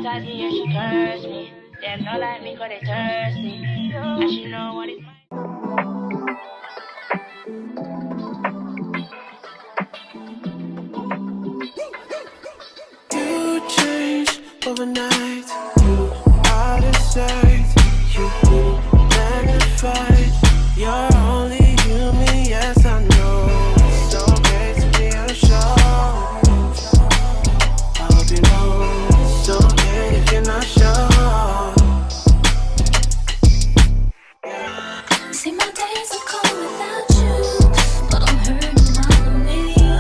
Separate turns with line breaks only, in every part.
tight, yeah, she curse me. Them not like me cause they thirsty. And she know what it's
You changed overnight. You out of sight. You magnified. You're only human, yes I know. It's okay to be unsure. I hope you know it's okay if you're not sure.
See my days are cold without you, but I'm hurting while I'm with you.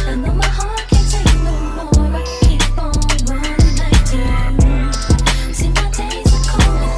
I know my heart can't take no more. I keep on running back to you. See my days are cold without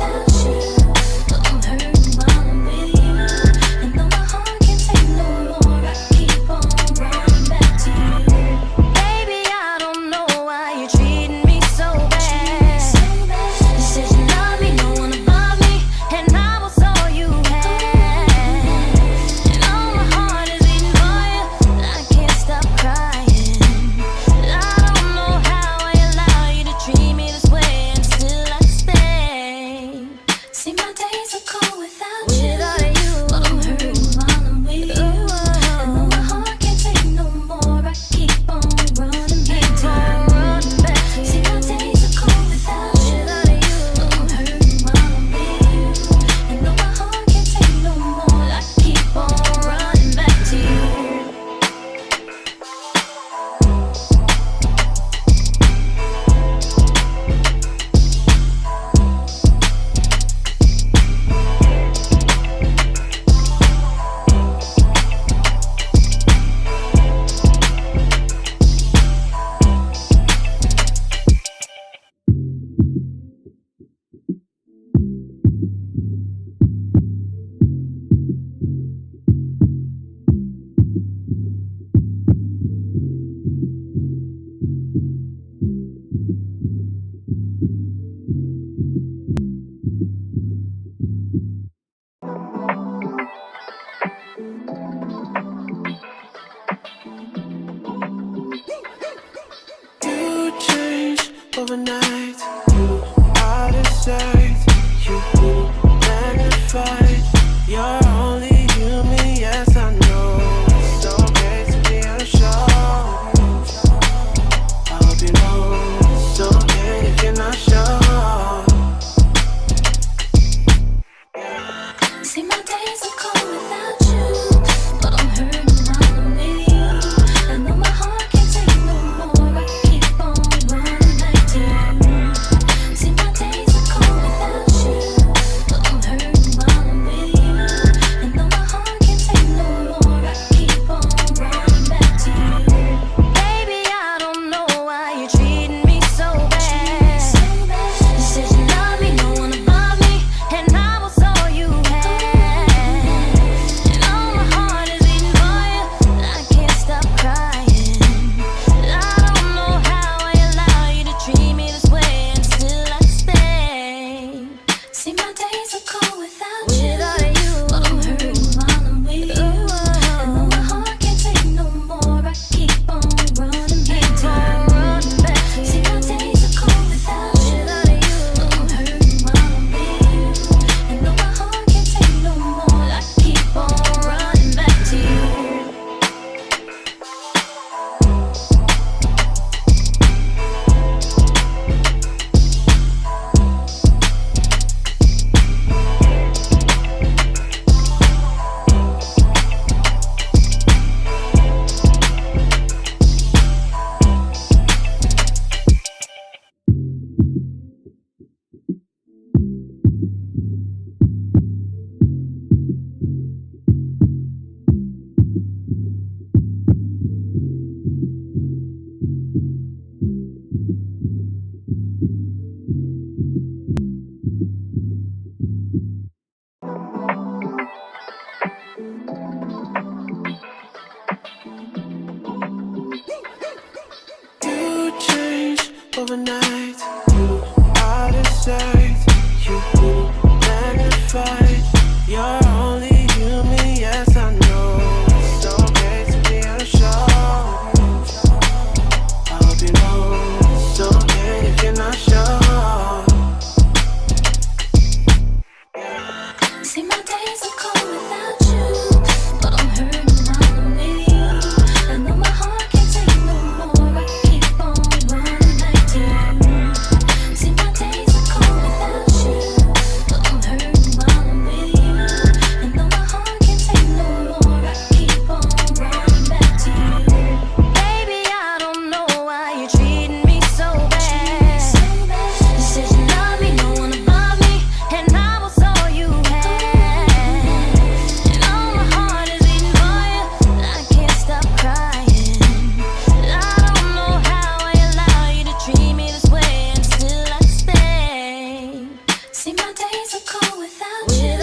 See, my days are cold without you,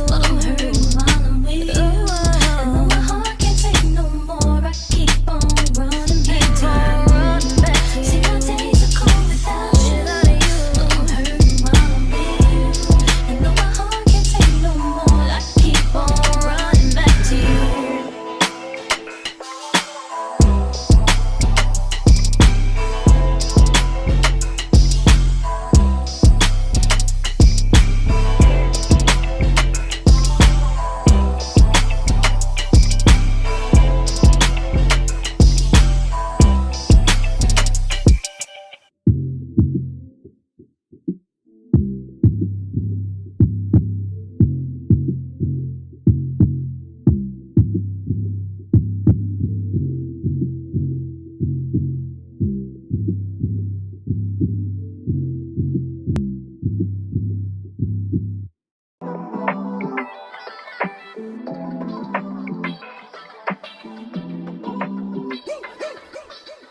but I'm hurting while I'm with you. And though my heart can't take no more, I keep on running back to you. See, my days are cold without you, but I'm hurting while I'm with you. And though my heart can't take no more, I keep on running back to you.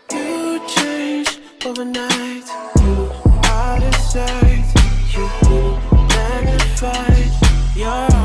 You changed overnight. You out of sight. You magnified. You're